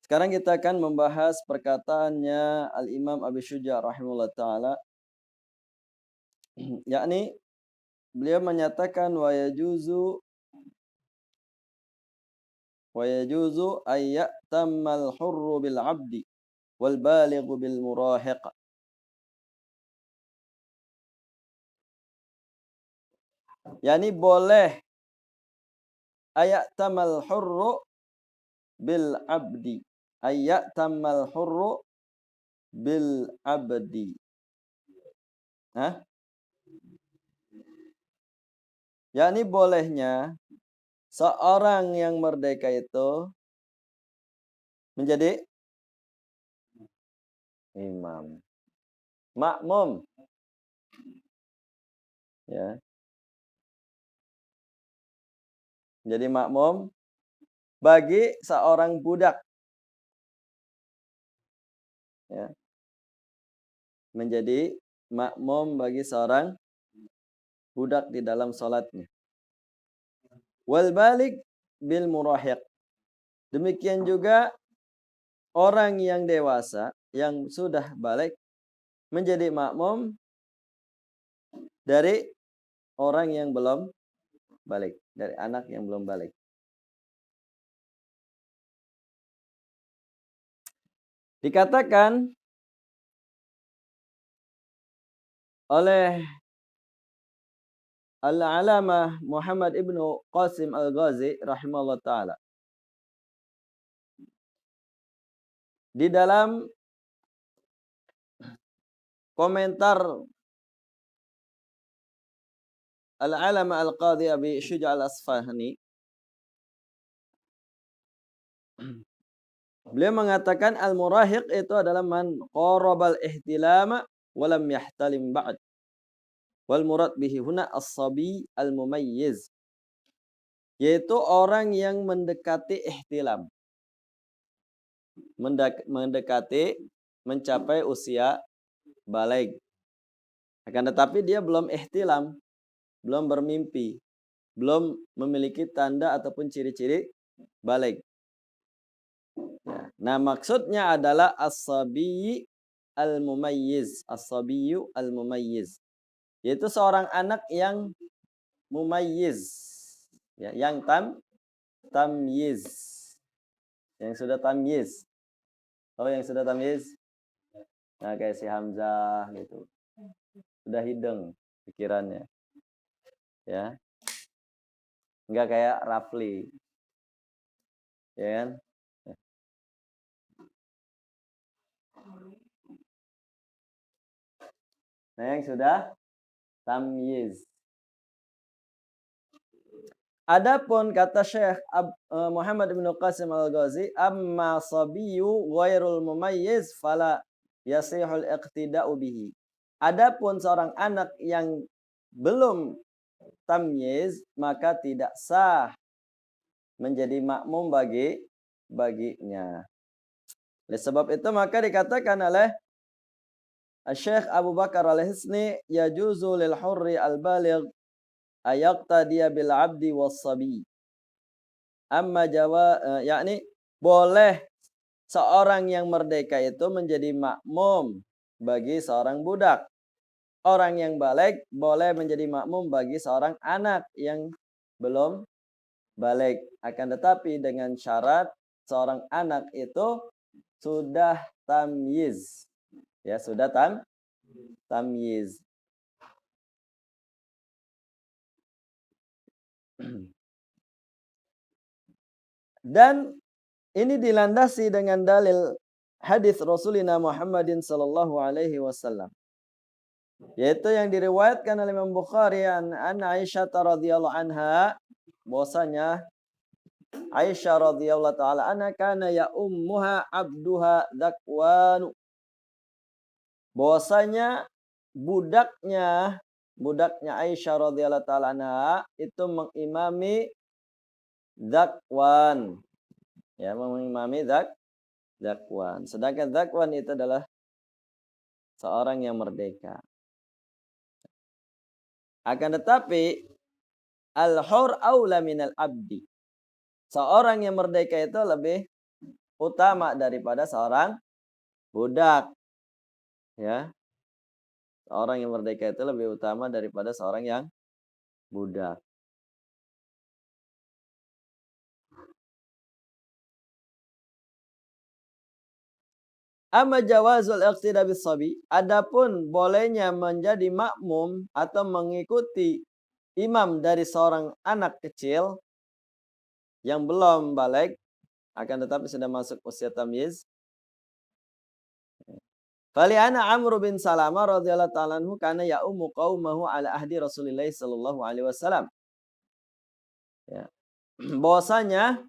Sekarang kita akan membahas perkataannya Al-Imam Abi Syuja rahimahullah ta'ala. Yakni beliau menyatakan wa yajuzu ayyatamal hurru bil abdi wal balighu bil murahiq. Yani boleh ayyatamal hurru bil abdi. Ayyatamal hurru bil abdi. Hah? Yani bolehnya seorang yang merdeka itu menjadi imam, makmum, ya, menjadi makmum bagi seorang budak, ya, menjadi makmum bagi seorang budak di dalam sholatnya. Wal balik bil murahiq. Demikian juga orang yang dewasa yang sudah balik menjadi makmum dari orang yang belum balik, dari anak yang belum balik. Dikatakan oleh Al-Alamah Muhammad ibnu Qasim Al-Ghazi rahimahullah ta'ala di dalam komentar Al-Alamah Al-Qadhi Abi Syuja Al-Asfahani, beliau mengatakan al-murahiq itu adalah man qarabal ihtilama walam yahtalim ba'd. Wal murad bihi huna as-sabi al-mumayyiz, yaitu orang yang mendekati ihtilam, mendekati mencapai usia balik, akan tetapi dia belum ihtilam, belum bermimpi, belum memiliki tanda ataupun ciri-ciri balik. Nah, maksudnya adalah as-sabi al-mumayyiz, as-sabiyu al-mumayyiz, yaitu seorang anak yang mumayyiz, ya, yang tamyiz, yang sudah tamyiz. Oh, yang sudah tamyiz. Nah, kayak si Hamzah gitu. Sudah hideng pikirannya. Ya. Enggak kayak Rafli. Ya kan? Nah, yang sudah tamyiz. Adapun kata Syekh Muhammad bin Qasim Al-Ghazi, amma sabiyu ghairul mumayyiz fala yasihul iqtida'u bihi. Adapun seorang anak yang belum tamyiz, maka tidak sah menjadi makmum baginya. Oleh sebab itu maka dikatakan oleh Syekh Abu Bakar Al-Hisni, yajuzu lil hurri al-baligh ayaqtadiya bil abdi was sabi. Amma yakni boleh seorang yang merdeka itu menjadi makmum bagi seorang budak. Orang yang balik boleh menjadi makmum bagi seorang anak yang belum balik. Akan tetapi dengan syarat seorang anak itu sudah tamyiz. Ya, sudah tamyiz. Dan ini dilandasi dengan dalil hadis Rasulina Muhammadin sallallahu alaihi wasallam, yaitu yang diriwayatkan oleh Imam Bukhari an Aisyah radhiyallahu anha, bahwasanya Aisyah radhiyallahu taala anha kana ya ummuha abduha Dhakwanu, bahwasanya budaknya Aisyah radhiyallahu taala anha itu mengimami Dhakwan, ya, mengimami Dhakwan. Sedangkan Dhakwan itu adalah seorang yang merdeka. Akan tetapi al-hur aula minal abdi. Seorang yang merdeka itu lebih utama daripada seorang budak. Ya, seorang yang merdeka itu lebih utama daripada seorang yang budak. Amma jawazul iqtida bis sabi, adapun bolehnya menjadi makmum atau mengikuti imam dari seorang anak kecil yang belum balik akan tetapi sudah masuk usia tamyiz. Fali'ana Amr bin Salamah radhiyallahu ta'ala anhu kana ya'ummu qaumahu ala ahdi Rasulillah sallallahu alaihi wasallam. Ya. Bahwasanya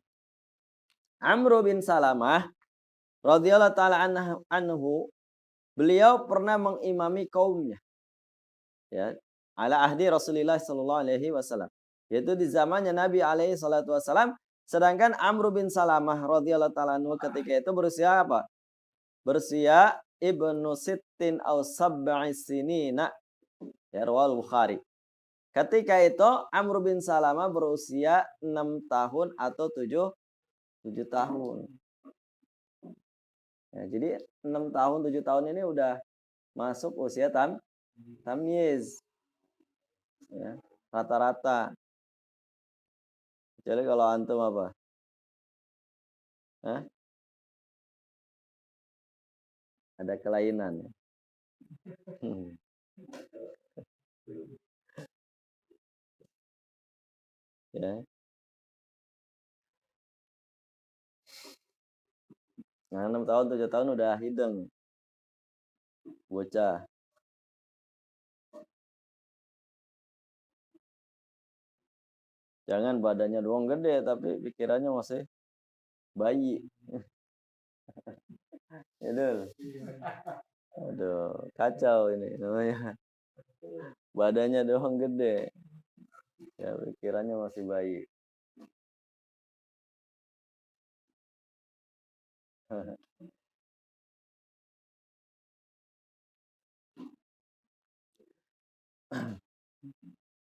Amr bin Salamah radhiyallahu ta'ala anhu, beliau pernah mengimami kaumnya, ya, ala ahdi Rasulullah sallallahu alaihi wasallam, yaitu di zamannya Nabi alaihi salatu wasallam. Sedangkan Amr bin Salamah radhiyallahu ta'ala anhu ketika itu berusia apa? Berusia ibnu sittin aw sab'i sinina, ya, riwayat Bukhari. Ketika itu Amr bin Salamah berusia 6 tahun atau 7 tahun. Ya, jadi 6 tahun 7 tahun ini udah masuk usia tamyiz. Ya, rata-rata. Kecuali kalau antum apa? Hah? Ada kelainan. Ya. Nah, 6 tahun 7 tahun udah hidung. Bocah. Jangan badannya doang gede tapi pikirannya masih bayi. Itu. Aduh, kacau ini namanya. Badannya doang gede. Ya, pikirannya masih bayi.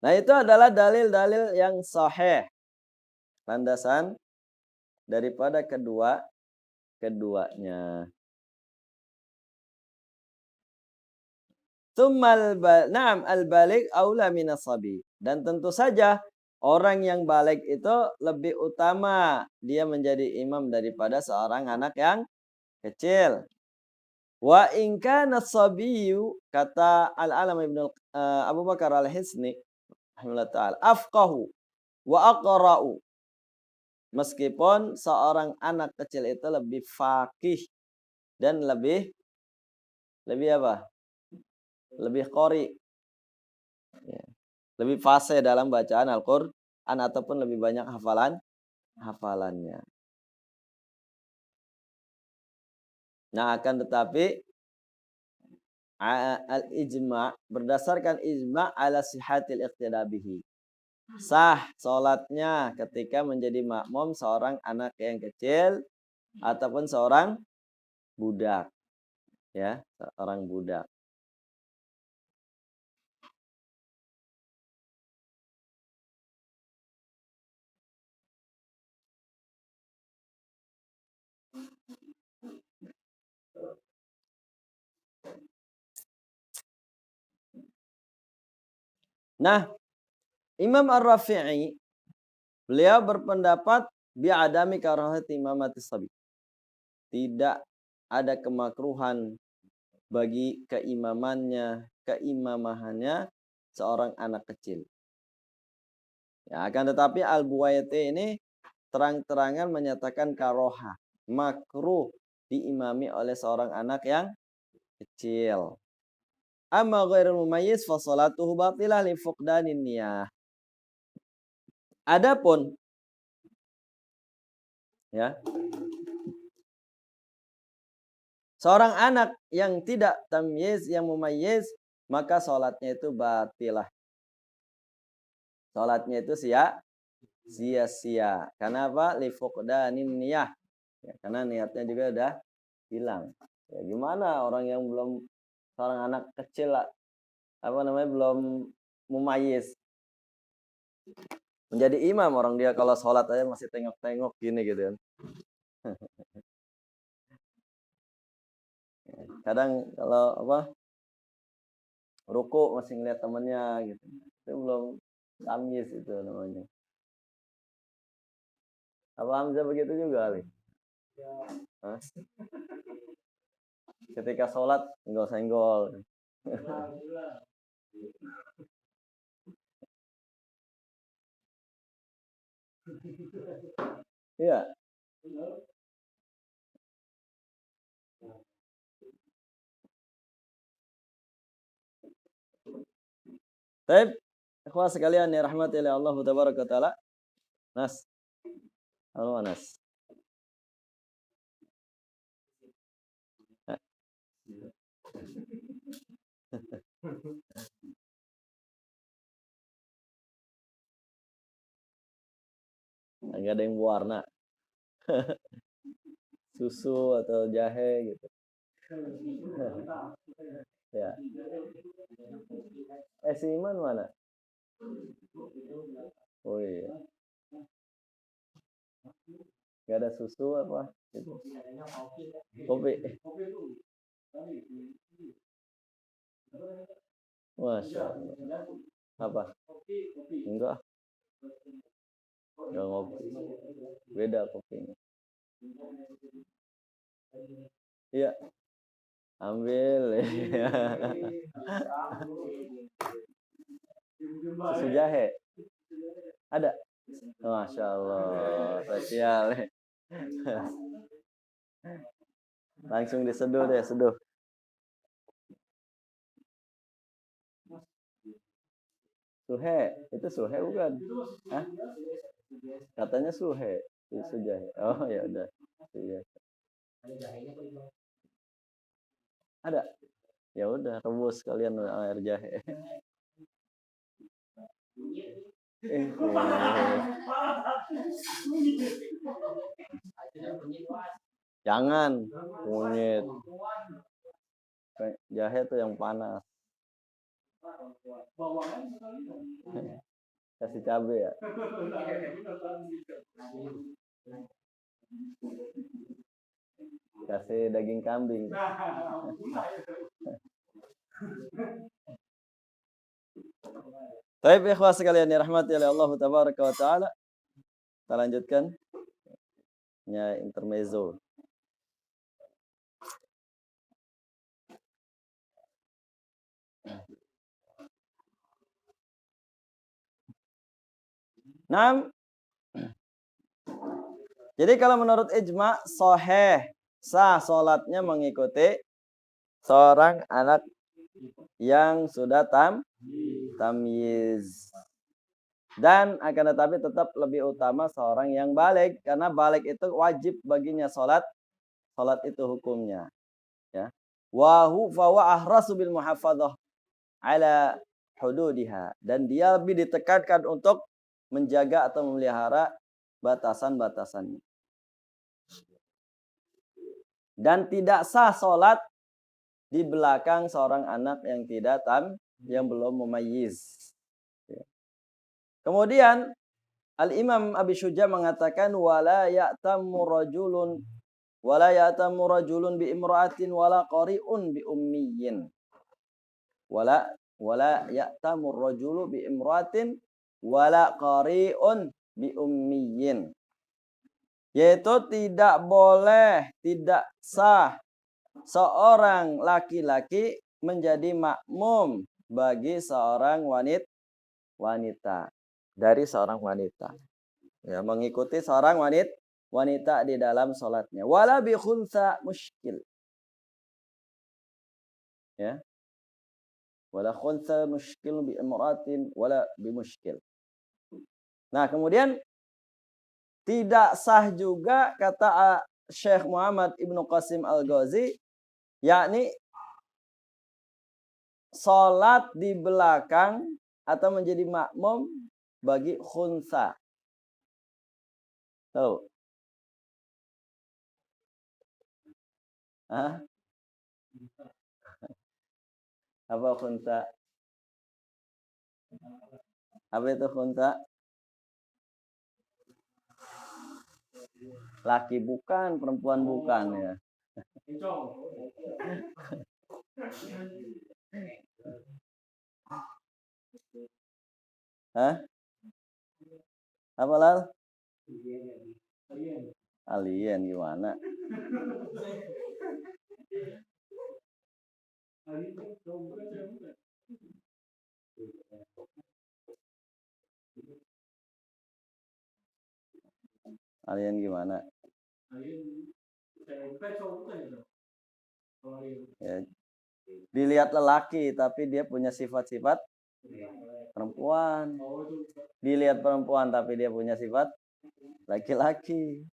Nah, itu adalah dalil-dalil yang sahih. Landasan daripada keduanya. Na'am al-baligh aula minas sabi. Dan tentu saja orang yang balik itu lebih utama dia menjadi imam daripada seorang anak yang kecil. Wa in kana sabiyyu, kata Al-Alam Abu Bakar Al-Hisni rahimahullah ta'ala, afqahu wa aqra'u. Meskipun seorang anak kecil itu lebih faqih dan lebih apa? Lebih qori. Ya. Lebih fasih dalam bacaan Al-Qur'an ataupun lebih banyak hafalannya. Nah, akan tetapi al-ijma' berdasarkan ijma' ala sihatil iqtida bihi. Sah salatnya ketika menjadi makmum seorang anak yang kecil ataupun seorang budak. Ya, seorang budak. Nah, Imam Ar-Rafi'i beliau berpendapat bi'adami karahati imamati sabi. Tidak ada kemakruhan bagi keimamahannya seorang anak kecil. Ya, akan tetapi Al-Buwaiti ini terang-terangan menyatakan karoha, makruh diimami oleh seorang anak yang kecil. Amma ghairul mumayyiz fa salatuhu batilah li fuqdanin niyah. Adapun ya, seorang anak yang tidak tamyiz, yang mumayyiz, maka salatnya itu batilah. Salatnya itu sia-sia. Kenapa? Li fuqdanin niyah. Ya, karena niatnya juga udah hilang. Ya, gimana orang yang belum, seorang anak kecil belum mumayyiz menjadi imam, orang dia kalau sholat aja masih tengok-tengok gini gitu kan. Kadang kalau apa ruku masih ngeliat temennya gitu, itu belum tamyiz itu namanya. Apa Hamzah begitu juga, Ali? Hah? Ketika sholat senggol-senggol. Iya. Baik, ikhwah sekalian ya rahmati Allah tabaraka taala. Nas. Halo Nas. Enggak ada yang berwarna. Susu atau jahe gitu. Ya. Si Iman mana? Oh iya. Gak ada susu apa? Gitu. Kopi. Masya Allah. Apa? Enggak. Enggak ngopi. Beda kopinya. Iya. Ambil. Susu jahe. Ada? Masya Allah. Spesial. Langsung diseduh deh, seduh. Suhe, itu suhe bukan? Hah? Katanya suhe, susu jahe. Oh ya udah. Ada? Ya udah, rebus kalian air jahe. Jangan kunyit. Jahe tuh yang panas. Kasih cabai ya. Kasih daging kambing. Baik ikhwah sekalian ya rahmati Allah tabaraka wa taala. Kita lanjutkan. Ya intermezzo. Nah, jadi kalau menurut ijma sahih sah salatnya mengikuti seorang anak yang sudah tamyiz. Dan akan tetapi tetap lebih utama seorang yang balik karena balik itu wajib baginya salat itu hukumnya, ya. Wa huwa ahrasu bil muhafadzah ala hududiha, dan dia lebih ditekankan untuk menjaga atau memelihara batasan-batasannya. Dan tidak sah salat di belakang seorang anak yang yang belum mumayyiz. Kemudian Al-Imam Abi Syuja mengatakan wala ya'tammu rajulun bi imra'atin wala qari'un bi ummiyin. Wala ya'tammu rajulu bi imra'atin wala qari'un bi ummiyin. Yaitu tidak boleh, tidak sah seorang laki-laki menjadi makmum bagi seorang wanita dari seorang wanita, ya, mengikuti seorang wanita di dalam sholatnya. Wala bi khunsa muskil, ya, wala khunsa muskil bi imratin wala bi muskil. Nah kemudian tidak sah juga kata Syekh Muhammad Ibnu Qasim Al-Ghazi, yakni sholat di belakang atau menjadi makmum bagi khunsa. Tahu? Hah? Apa khunsa? Apa itu khunsa? Laki bukan, perempuan bukan, ya. Hah? Apa Lal? Alien gimana? Alien gimana? Ya, dilihat lelaki tapi dia punya sifat-sifat perempuan. Dilihat perempuan tapi dia punya sifat laki-laki.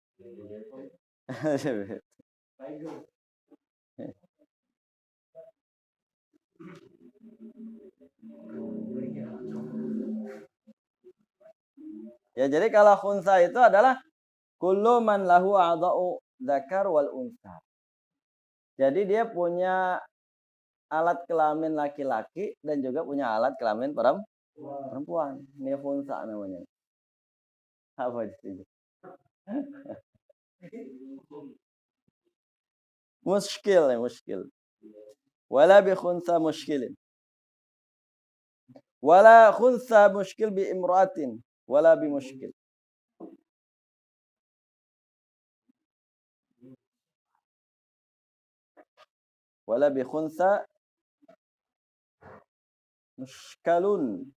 Ya, jadi kalau khunsa itu adalah kullu man lahu a'dha'u dzakar wal unsa. Jadi dia punya alat kelamin laki-laki dan juga punya alat kelamin perempuan. Ini khunsa namanya. Apa itu? Muskil ya, muskil. Wala bi khunsa muskilin. Wala khunsa muskil bi imra'atin. Wala bi muskil. Wala bi khunsa mushkalun.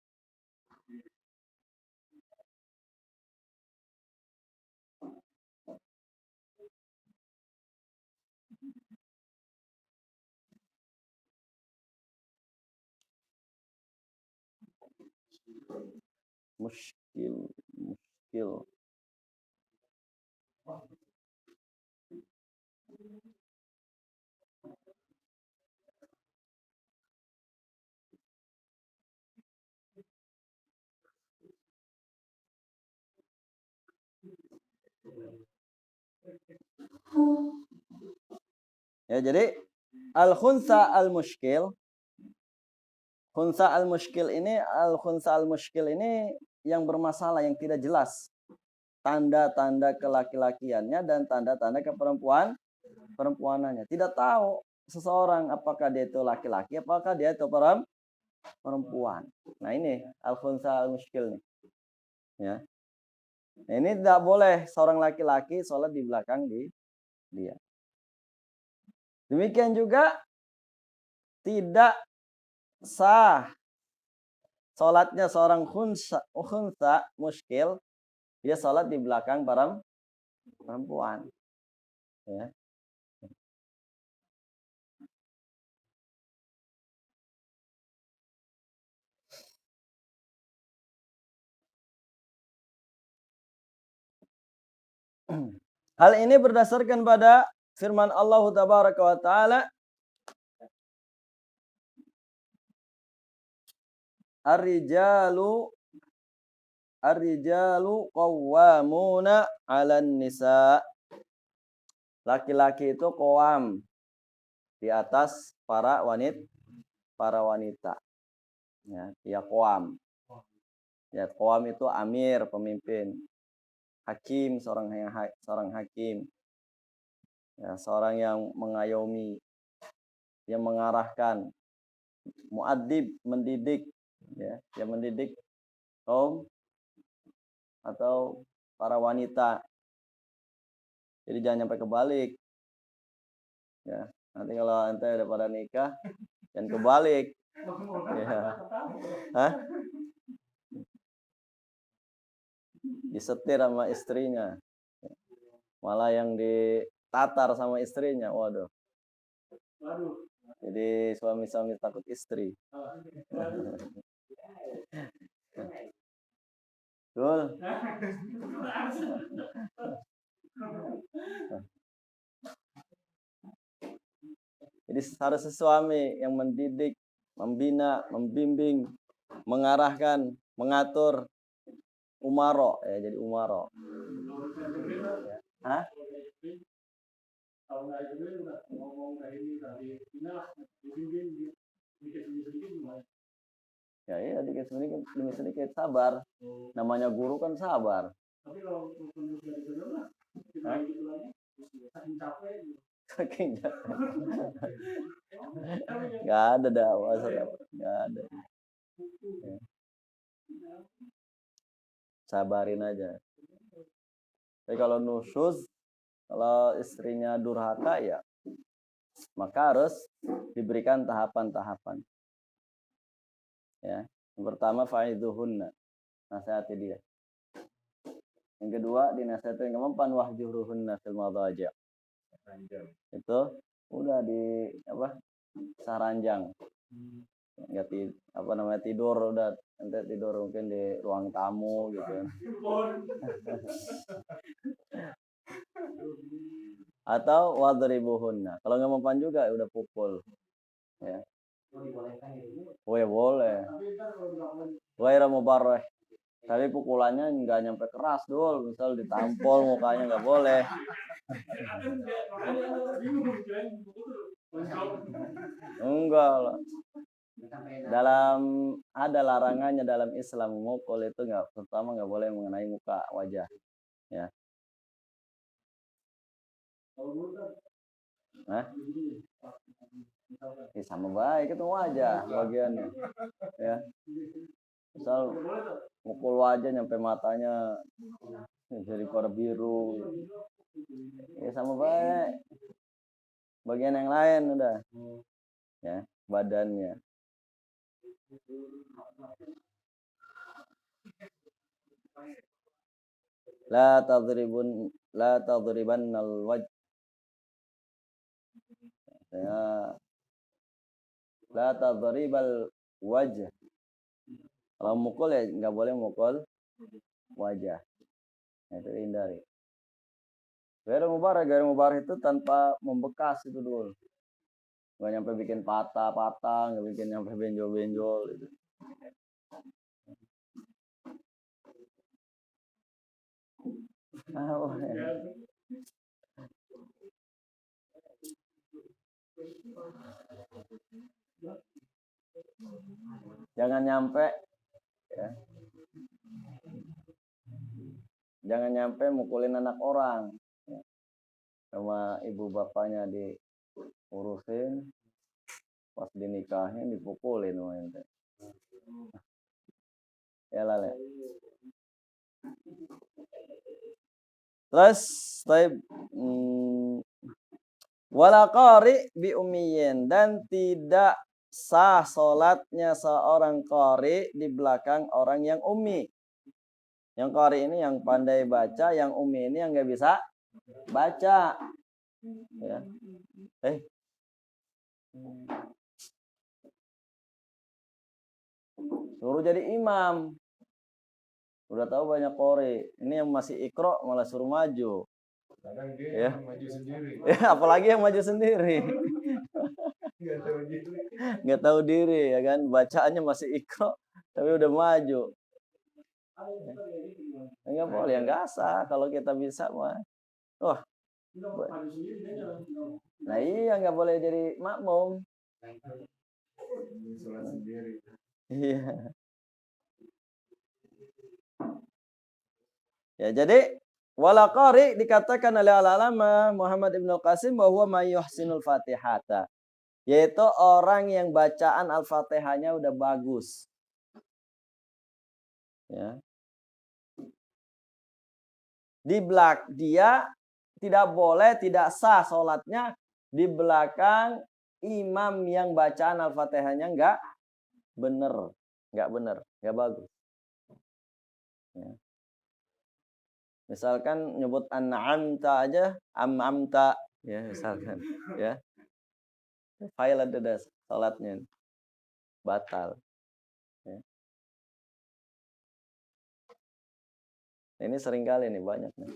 Muskil, muskil. Ya, jadi al-khunsa al-muskil. Khunsa al-muskil ini, al-khunsa al-muskil ini yang bermasalah, yang tidak jelas. Tanda-tanda kelaki-lakiannya dan tanda-tanda perempuanannya. Tidak tahu seseorang apakah dia itu laki-laki, apakah dia itu perempuan. Nah, ini al-khunsa al-muskil nih. Ya. Nah, ini tidak boleh seorang laki-laki sholat di belakang dia. Demikian juga tidak sah sholatnya seorang khunsa muskil, dia sholat di belakang perempuan. Ya. Hal ini berdasarkan pada firman Allah Tabaraka wa Ta'ala, Ar-rijalu qawwamuna 'alan nisa. Laki-laki itu qawam, di atas para wanita. Ya, dia qawam. Ya, qawam itu amir, pemimpin. Hakim, seorang hakim. Ya, seorang yang mengayomi, yang mengarahkan. Mu'addib, mendidik, ya, yang mendidik kaum atau para wanita. Jadi jangan sampai kebalik. Ya, nanti kalau ente udah pada nikah, jangan kebalik. Ya. Hah? Disetir sama istrinya. Malah yang ditatar sama istrinya. Waduh. Jadi suami-suami takut istri. Betul. Jadi harus suami yang mendidik, membina, membimbing, mengarahkan, mengatur umaro, ya, jadi umaro. Ya. Hah? Ya, iya, dikit demi sedikit sabar. Namanya guru kan sabar. Saking nggak ada dakwah, nggak ada. Ya. Sabarin aja. Tapi kalau nusyuz, kalau istrinya durhaka ya, maka harus diberikan tahapan-tahapan. Ya, yang pertama fa'iduhunna, nasihati dia. Yang kedua dinasihatin kemampuan wahjuruhunna fil madhaji'. Itu udah di apa? Saranjang. Enggak tidur udah, nanti tidur mungkin di ruang tamu gitu. Atau wadribuhunna. Kalau nggak mempan juga udah pukul. Ya. Oh ya boleh. Ghaira mubarrah. Tapi pukulannya nggak nyampe keras dul, misal ditampol mukanya nggak boleh. Enggak lah. Ada larangannya dalam Islam, mukul itu pertama nggak boleh mengenai muka wajah. Ya. Nah, sama baik itu wajah bagiannya. Ya. Misal mukul wajah nyampe matanya jadi pada biru. Ya sama baik. Bagian yang lain udah. Ya, badannya. La tadriban al-wajh. Ya. La tadribal wajh. Kalau mukul ya nggak boleh mukul wajah. Itu hindari. Gairul mubarah itu tanpa membekas itu dulu. Nggak nyampe bikin patah-patah, nggak bikin nyampe benjol-benjol gitu. Jangan nyampe ya. Jangan nyampe mukulin anak orang. Sama ibu bapaknya diurusin, pas dinikahin dipukulin ente. Ya lah. Terus wala qari bi ummiyin, dan tidak sah salatnya seorang qari di belakang orang yang ummi. Yang qari ini yang pandai baca, yang ummi ini yang nggak bisa baca. Ya. Suruh jadi imam. Udah tahu banyak qari. Ini yang masih ikro malah suruh maju. Kadang dia yang maju sendiri. Ya, apalagi yang maju sendiri. Nggak tahu diri ya kan, bacaannya masih ikro tapi udah maju. Enggak boleh, yang nggak sah kalau kita bisa mah. Wah. Nah iya nggak boleh jadi makmum. Iya. Ya jadi wala qari dikatakan oleh al-alama Muhammad Ibnu Qasim bahwa mayuhsinul fatihata, yaitu orang yang bacaan al-fatihahnya udah bagus. Ya. Dia tidak boleh, tidak sah sholatnya di belakang imam yang bacaan al-fatihahnya nggak benar, nggak bagus. Ya. Misalkan nyebut an'amta aja, am'amta, ya misalkan, ya. Failat udah salatnya batal. Ya. Ini sering kali nih, banyak nih.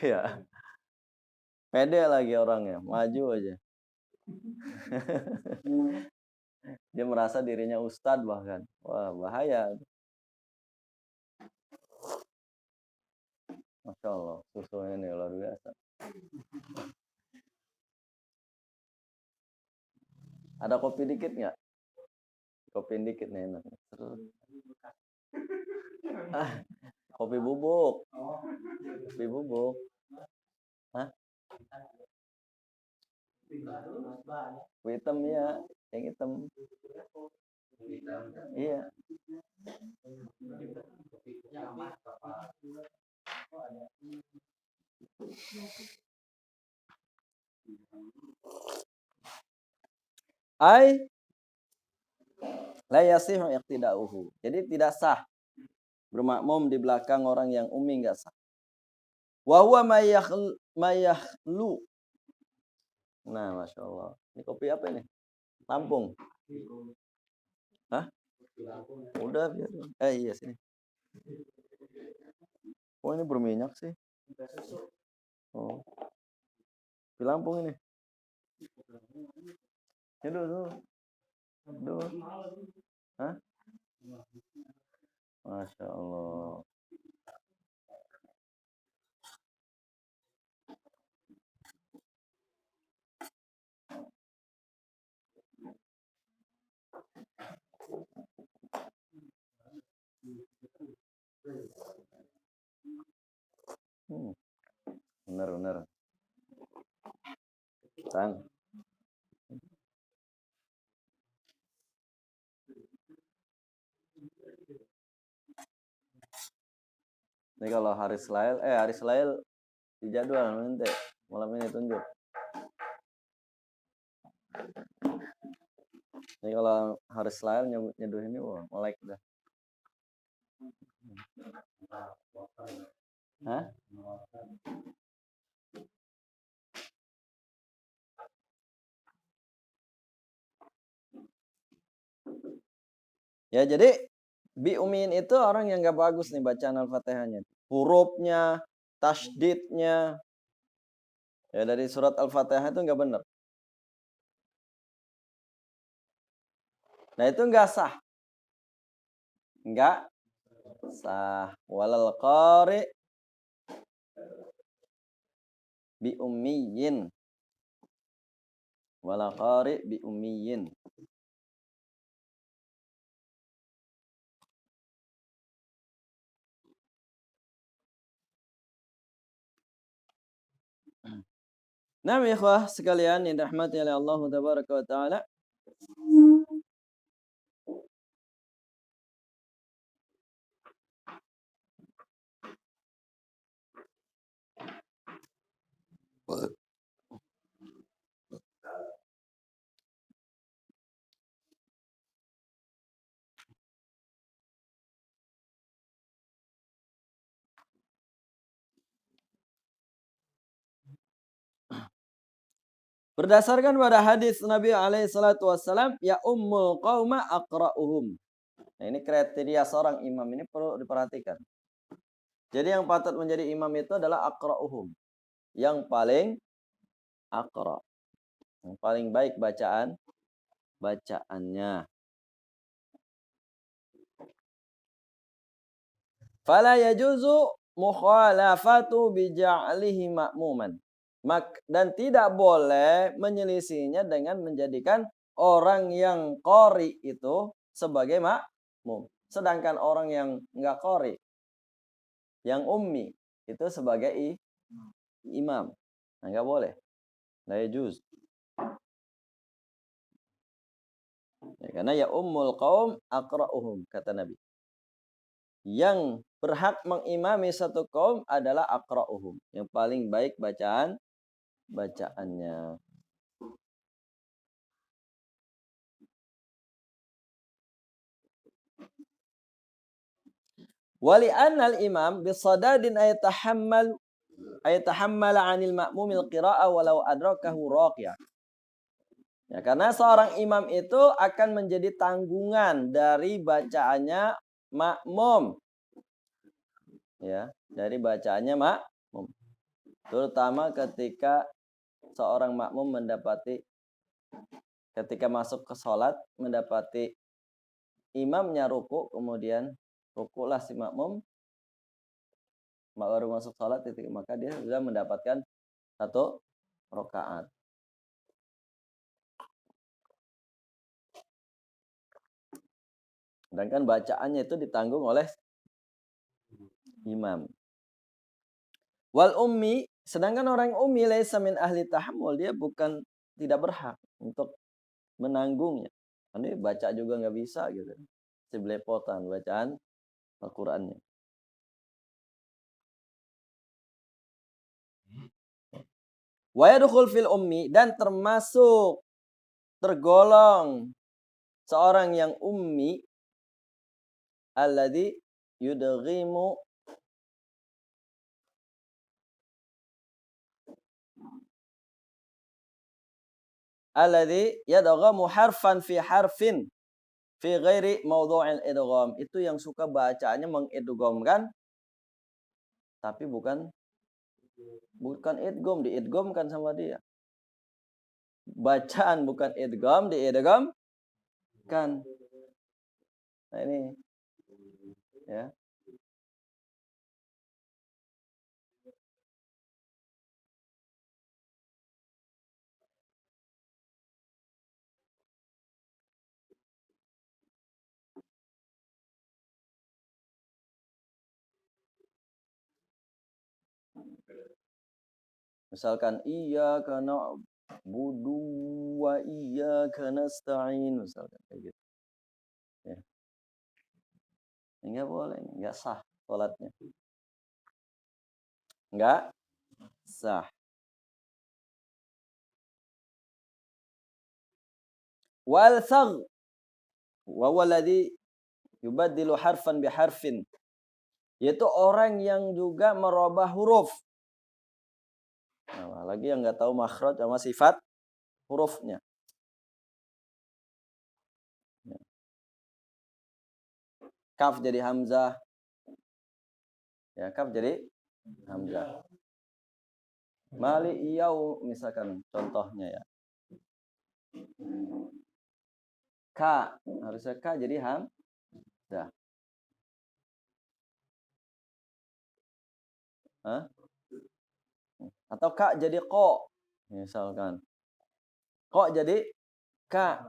Ya. Pede lagi orangnya, maju aja. Dia merasa dirinya ustadz bahkan. Wah, bahaya. Masya Allah, susunya ini luar biasa. Ada kopi dikit nggak? Kopi dikit nih enak. Kopi bubuk. Kopi bubuk. Hah? Hitam ya, yang hitam. Iya. Ai la yasihu iqtida'uhu. Jadi tidak sah bermakmum di belakang orang yang ummi, enggak sah. Wa huwa mayahlu. Nah, Masya Allah. Ini kopi apa ini? Lampung. Hah? Udah biar. Iya sini. Oh, ini berminyak sih. Oh. Di Lampung ini. Ya dulu. Hah? Masya Allah. Benar. Sang. Ini kalau hari Selail di jadwal nanti malam ini tunjuk. Ini kalau hari Selail nyeduh ini wah, melek dah. Hah? Ya jadi bi umin itu orang yang nggak bagus nih bacaan Al-Fatihahnya. Hurufnya, tasydidnya. Ya dari surat Al-Fatihah itu nggak benar. Nah itu nggak sah. Nggak sah. Walal qari bi ummiyin. Walal qari bi ummiyin. Nah, ikhwah sekalian yang dirahmati oleh Allah Tabaraka wa Ta'ala. Berdasarkan pada hadis Nabi alaihi salatu wassalam, ya ummul qauma aqra'uhum. Nah, ini kriteria seorang imam ini perlu diperhatikan. Jadi yang patut menjadi imam itu adalah aqra'uhum. Yang paling aqra'. Yang paling baik bacaannya. Fala yajuzu mukhalafatu bija'lihi ma'muman. Dan tidak boleh menyelisihinya dengan menjadikan orang yang qori itu sebagai makmum. Sedangkan orang yang enggak qori, yang ummi, itu sebagai imam. Nah, enggak boleh. La yajuz. Ya, karena ya ummul qaum aqra'uhum, kata Nabi. Yang berhak mengimami satu kaum adalah aqra'uhum, yang paling baik bacaannya. Wali anal imam bisadadin ayatahammal 'anil ma'mumil qira'ah walau adrakahu raqiyah. Ya, karena seorang imam itu akan menjadi tanggungan dari bacaannya makmum. Ya, dari bacaannya makmum. Terutama ketika seorang makmum ketika masuk ke sholat mendapati imamnya ruku, kemudian rukulah si makmum, baru masuk sholat, maka dia sudah mendapatkan 1 rakaat. Sedangkan bacaannya itu ditanggung oleh imam. Wal ummi, sedangkan orang ummi laisa min ahli tahammul, dia bukan tidak berhak untuk menanggungnya. Ini baca juga nggak bisa gitu. Sebelepotan bacaan Al-Qur'annya. Wa yadkhul fil ummi, dan termasuk tergolong seorang yang ummi alladzi yudghimu alladzi yadghamu harfan fi harfin fi ghairi mawdu'il idgham. Itu yang suka bacaannya mengidghamkan tapi bukan idgham, diidghamkan sama dia. Bacaan bukan idgham, diidghamkan. Nah ini ya. Misalkan iyyaka na'budu wa iyyaka nasta'in, misalkan kayak gitu. Ya. Enggak boleh, enggak sah salatnya. Enggak sah. Wal thagh wa walladhi yubaddilu harfan bi harfin, yaitu orang yang juga merubah huruf. Nah, lagi yang enggak tahu makhraj sama sifat hurufnya. Kaf jadi hamzah. Ya, kaf jadi hamzah. Mali iyau misalkan contohnya ya. Ka, harusnya ka jadi hamzah. Hah? Atau ka jadi ko, misalkan. Ko jadi ka.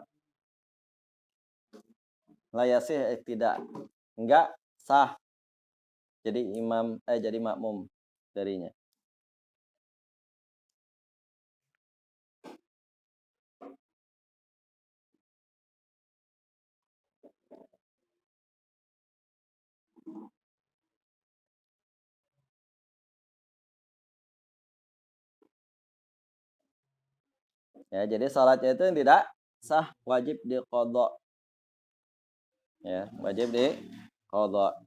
Layasih tidak. Enggak sah. Jadi jadi makmum darinya. Ya, jadi salatnya itu yang tidak sah, wajib diqadha. Ya, wajib diqadha.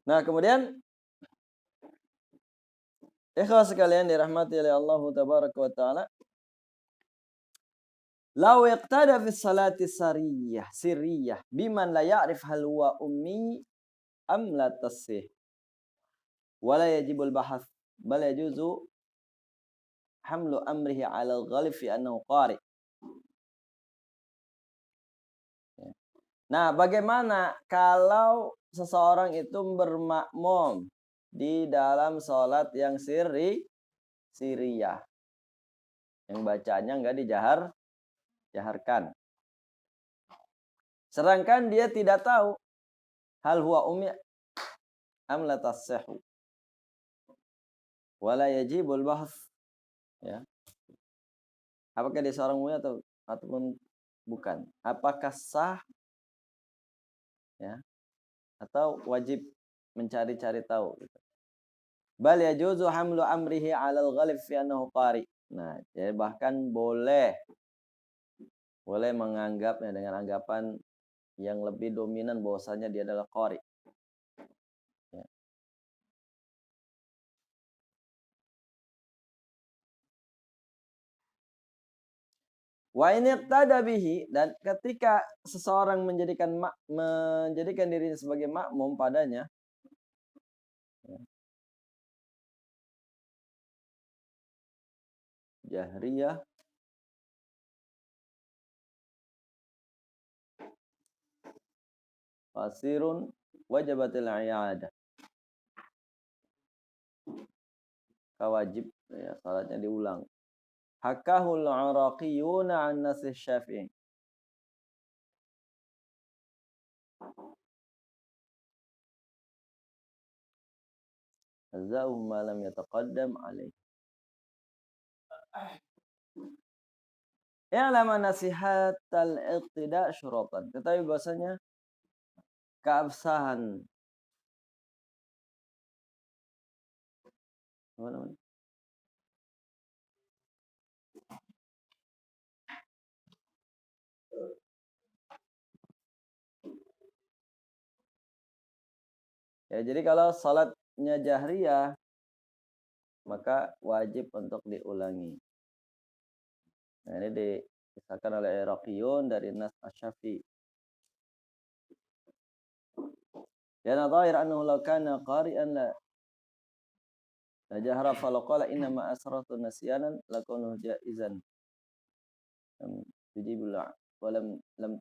Nah, kemudian ikhwas sekalian dirahmati oleh Allah tabaraka wa taala, law iqtada fi salati sirriyah biman la ya'rif hal huwa ummi am la tasih wala yajibul bahas bal yajuzu hamlu amrihi 'ala al-ghalib fi annahu qari. Nah, bagaimana kalau seseorang itu bermakmum di dalam sholat yang sirriyah, yang bacanya enggak jaharkan. Sedangkan dia tidak tahu hal huwa ummi am la tasihhu wala yajibul bahs, ya. Apakah dia seorang ummi ataupun bukan? Apakah sah, ya, atau wajib mencari-cari tahu gitu. Bal yajuzu hamlu amrihi 'alal ghalib fi annahu qari. Nah, jadi bahkan boleh menganggapnya dengan anggapan yang lebih dominan bahwasanya dia adalah qari. Ya. Wa in iqtada bihi, dan ketika seseorang menjadikan dirinya sebagai makmum padanya, ya, jahriyah fasirun wajibatil i'adah, kawajib, ya, salatnya diulang. hakahul Iraqiyuna an nasih Syafi'i. Azzahu ma lam yataqaddam alaih. I'lama nasihat al-iqtida syuratan. Ketahui bahasanya keabsahan. Apa namanya? Ya, jadi kalau salatnya jahriyah maka wajib untuk diulangi. Nah, ini dikisahkan oleh Iraqiyun dari Nas Asy-Syafi'i. Dan dhahir annahu law kana qari'an la jahara falau qala inna ma asratu nasyanan lakunu jaizan. Tujibul wa lam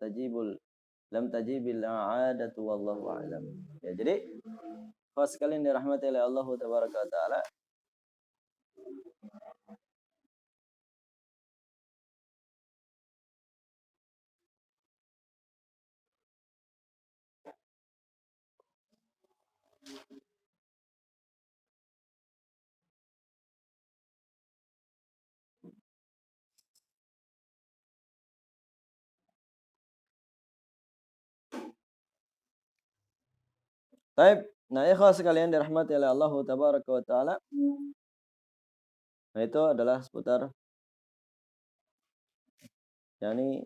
tajibil a'adatu wallahu a'lam. Ya, jadi kalau sekalian dirahmati oleh Allah tabaraka wa taala, taib. Nah, ikhwah sekalian dirahmati oleh Allah tabaraka wa taala. Nah, itu adalah seputar yakni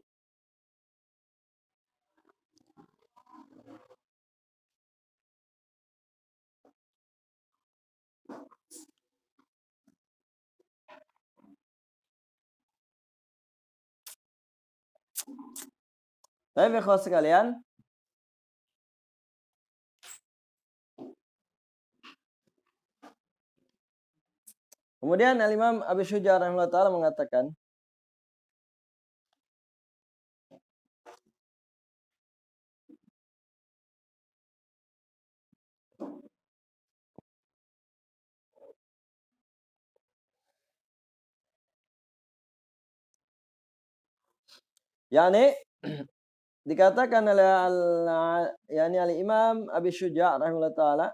taib ikhwah sekalian. Kemudian Al-Imam Abi Syuja rahimahullah taala mengatakan, yakni dikatakan oleh Al-Imam Abi Syuja rahimahullah taala,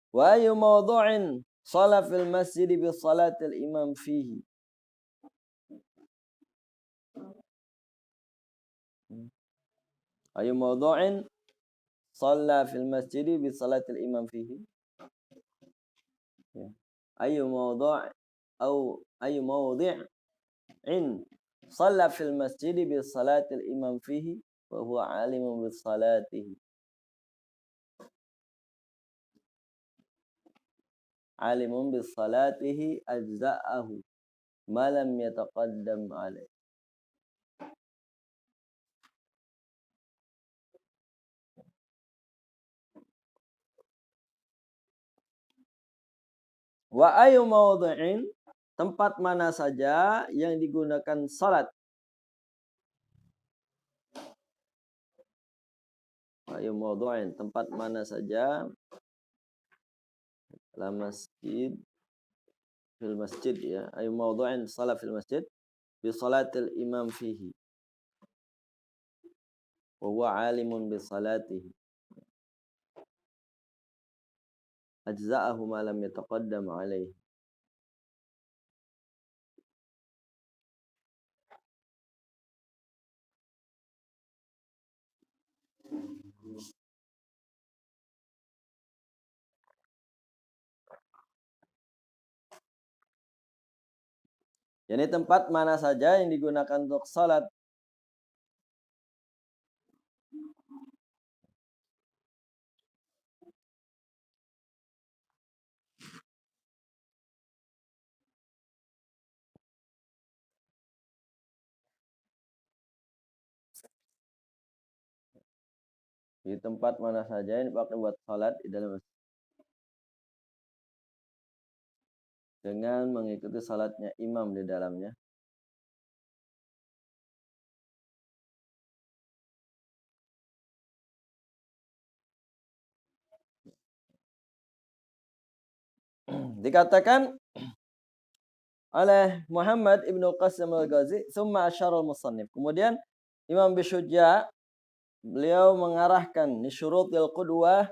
wa ayu mawdu'in shala fil masjid bi salatil imam fihi. Ayu mawdu'in shalla fil masjid bi salatil imam fihi. Ayu mawdu' au ayu mawdi'in shalla fil masjid bi salatil imam fihi wa huwa alimun bi salatihi. Alimun bi salatihi ajza'ahu ma lam yataqaddam alaih. Wa ayu mawdu'in, tempat mana saja yang digunakan salat. Ayu mawdu'in, tempat mana saja la masjid fil masjid, ya. Ayu mawdu'in salat fil masjid bi salatil imam fihi wa huwa alimun bi salatihi ajza'ahu ma lam yataqaddam alaih. Jadi tempat mana saja yang digunakan untuk salat. Di tempat mana saja yang dipakai buat salat di dalam masjid, dengan mengikuti salatnya imam di dalamnya. Dikatakan oleh Muhammad Ibnu Qasim Al-Ghazi, "Tsumma asyara al-musannif." Kemudian Imam Bisyuja beliau mengarahkan li syurutil qudwah,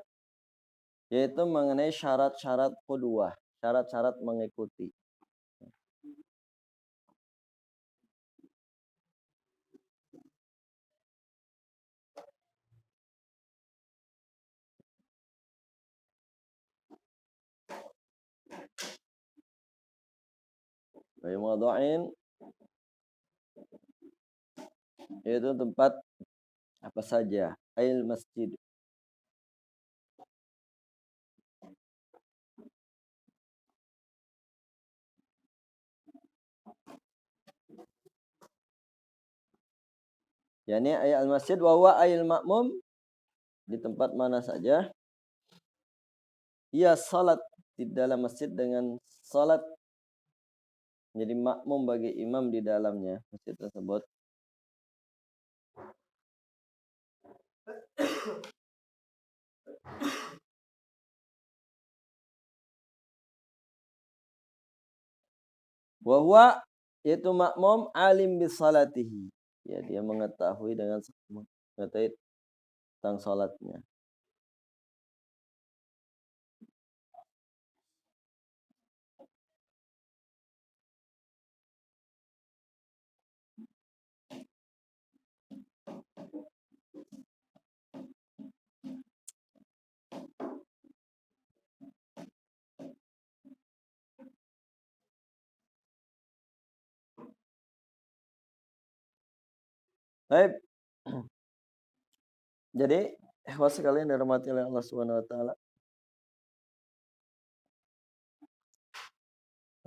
yaitu mengenai syarat-syarat qudwah, syarat-syarat mengikuti. Bayi mawdu'in, yaitu tempat apa saja, ail masjid. Yani ayat al-masjid wa huwa ayil makmum, di tempat mana saja ia salat di dalam masjid dengan salat menjadi makmum bagi imam di dalamnya masjid tersebut. Wa huwa, yaitu makmum alim bis salatihi, ya dia mengetahui mengetahui tentang salatnya. Baik. Jadi, ikhwah sekalian dirahmati oleh Allah Subhanahu wa taala,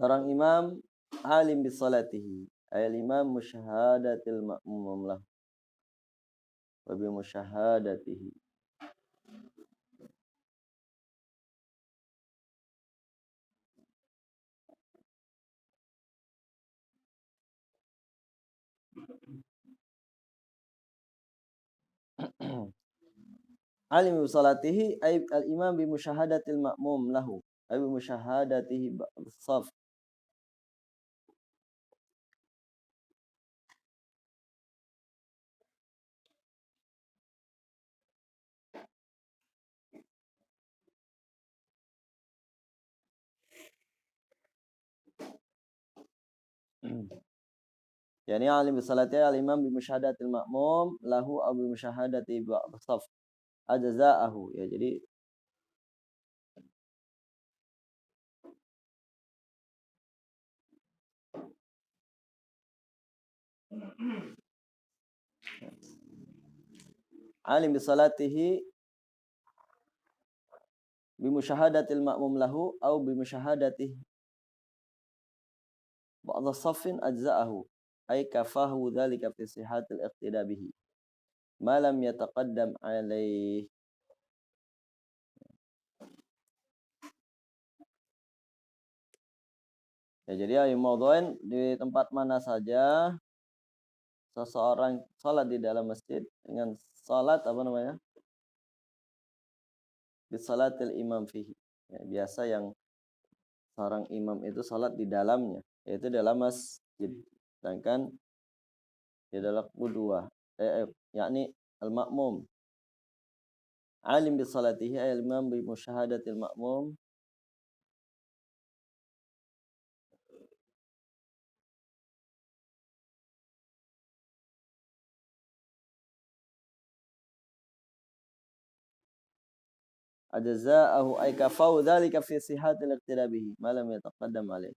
seorang imam alim bis salatihi, ayat imam musyahadatil ma'mum lah wa bi musyahadatihi. Alim bi salatihi ay al imam bi musyahadatil ma'mum lahu ay bi musyahadatihi ba'd-shaf. Yani alim bi salatihi al imam bi musyahadatil ma'mum lahu aw bi musyahadati ba'd-shaf ajza'ahu, ya jadi alim bi salatihi bi musyahadatil ma'mum lahu aw bi musyahadatihi ba'da shaffin ajza'ahu ay kafahu dzalika fi sihhatil iqtida bihi ma lam yataqaddam alaih. Ya jadi ayo maudhu'in, di tempat mana saja seseorang salat di dalam masjid dengan salat apa namanya? Bisalatil imam fihi. Ya, biasa yang seorang imam itu salat di dalamnya, yaitu dalam masjid. Sedangkan di dalam qudwah, yakni al-ma'mum alim bi salatihi ay al-imam bi musyahadatil ma'mum ajza'ahu ay kafau dzalika fi sihhatil iqtida bihi ma lam yataqaddam alaih.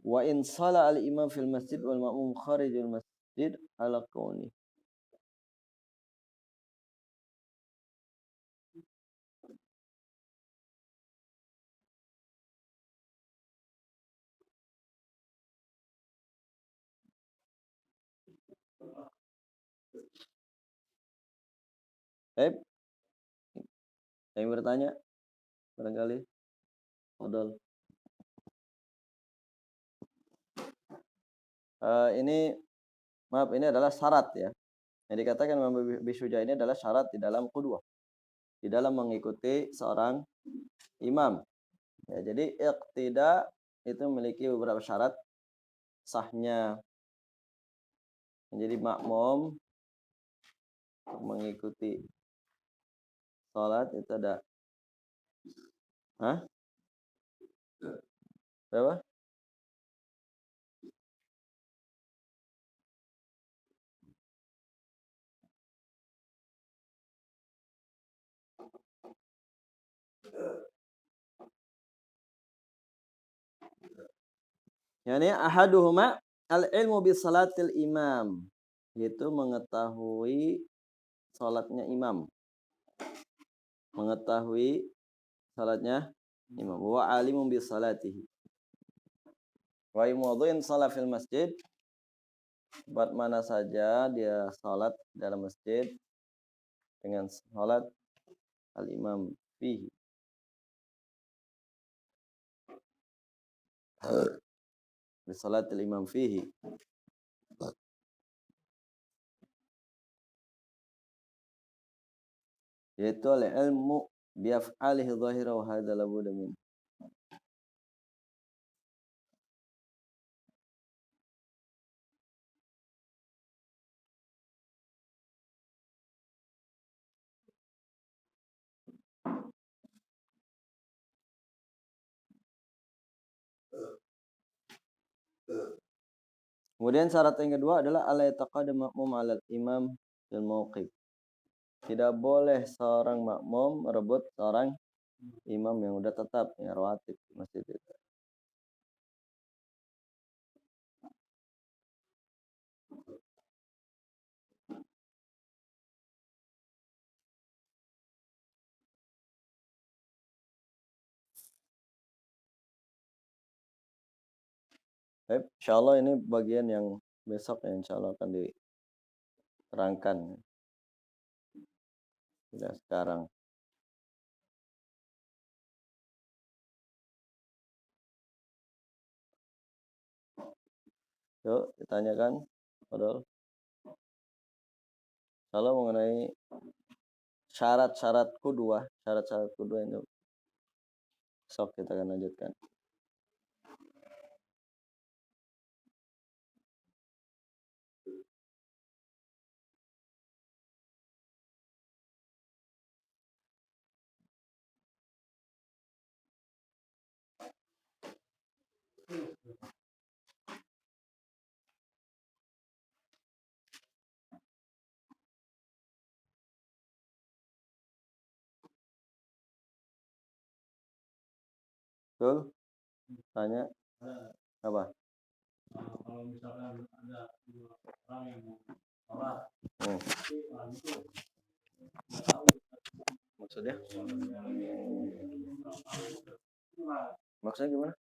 Wa in shala al-imam fil masjid wal ma'mum kharijul masjid ala qauni. Baik, yang bertanya barangkali, Odol. Ini maaf, ini adalah syarat ya. Yang dikatakan Imam Abi Syuja ini adalah syarat di dalam qudwah, di dalam mengikuti seorang imam. Ya, jadi iqtida itu memiliki beberapa syarat sahnya menjadi makmum untuk mengikuti salat itu ada berapa? Yani ahaduhuma al-ilmu bi salatil imam, yaitu mengetahui salatnya imam. Mengetahui salatnya imam. Wa alimun bi salatihi. Wa yumudhin salat fil masjid, tempat mana saja dia salat dalam masjid dengan salat al-imam fihi. Bi salatil imam fihi. Yaitu al-ilmu bi af'alihi dhahira wa hadza la budda min. Kemudian syarat yang kedua adalah ala yataqaddam ma'mum 'ala imam fil mauqif. Tidak boleh seorang makmum merebut seorang imam yang udah tetap yang rawatib di masjid itu. Baik, insyaallah ini bagian yang besok ya insyaallah akan diterangkan. Tidak sekarang. Yuk, ditanyakan, Padahal. Kalau mengenai syarat-syarat kedua ini besok kita akan lanjutkan. Betul? Tanya apa? Kalau misalkan ada dua orang yang mau sholat, tapi orang itu nggak tahu Maksudnya? gimana? Maksudnya gimana?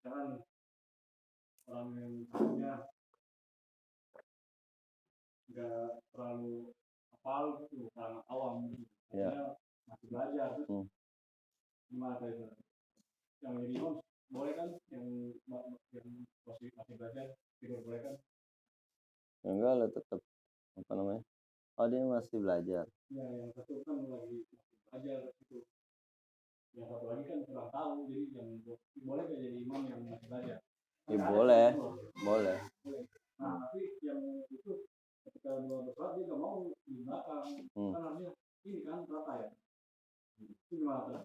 Jangan orang yang punya nggak terlalu hafal gitu, orang awam gitu. Ya. Dia masih belajar. Gimana itu? Yang jadi imam boleh kan? Yang masih belajar tidak boleh kan? Ya enggak lah, tetap apa namanya? Oh, dia masih belajar. Ya, yang satu kan lagi masih belajar gitu. Yang satu lagi kan kurang tahu, jadi yang boleh nggak jadi imam yang masih belajar? Ya boleh, boleh. Nah, tapi yang itu ketika dua bersolat dia nggak mau di belakang, kan artinya ini kan rata ya. Itu gimana?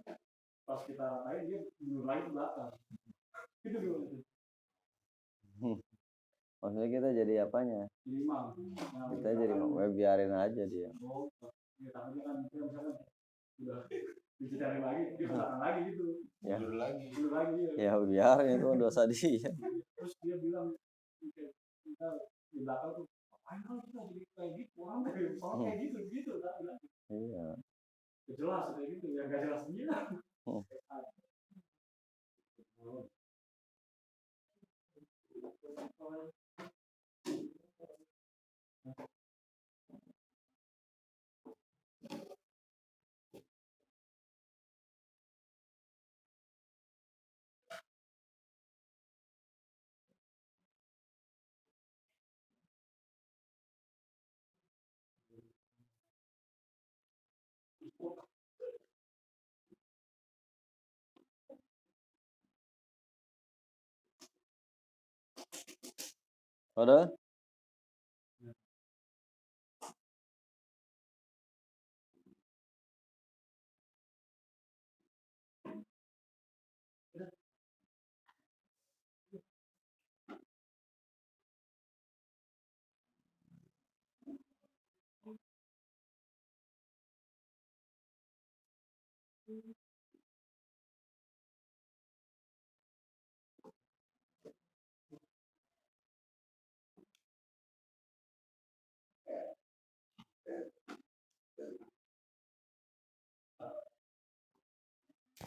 Pas kita ratain dia mundur lagi ke belakang. Itu gimana? Maksudnya kita jadi apanya? Jadi imam. Kita jadi biarin aja dia. Oh, ya takutnya kan kita misalkan udah dicari lagi, dia belakang lagi gitu. Ya. Mundur lagi. Ya biarin, itu dosa dia. Terus dia bilang kita di belakang tuh apain kalau kita jadi kayak gitu orang kayak gitu kan bilang. Iya. Jelas kayak gitu ya nggak jelas dia. Padahal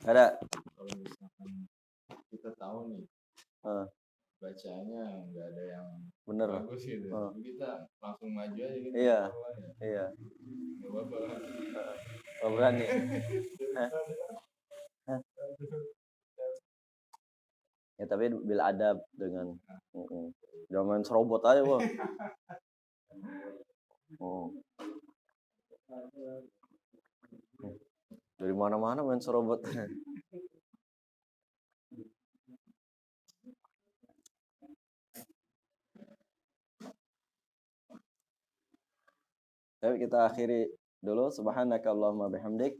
ada. Kalau misalkan kita tahu nih bacanya nggak ada yang Bener. bagus gitu, jadi kita langsung maju aja gitu. Iya. Iya. Nggak apa-apa. Oh, berani. Ya tapi bila adab dengan jangan serobot aja, Bang. Oh. Dari mana-mana main serobot. Tapi kita akhiri dulu. Subhanakallahumma bihamdik,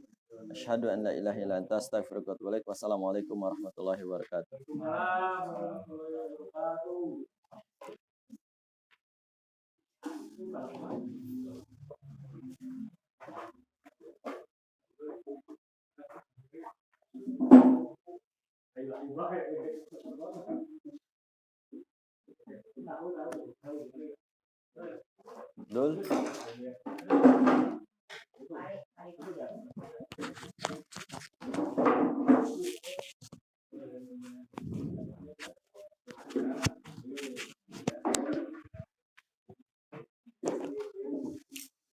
asyhadu an la ilaha illa anta, astaghfiruka wa atubu ilaik. Wassalamualaikum warahmatullahi wabarakatuh. Waalaikumsalam warahmatullahi wabarakatuh. Dul.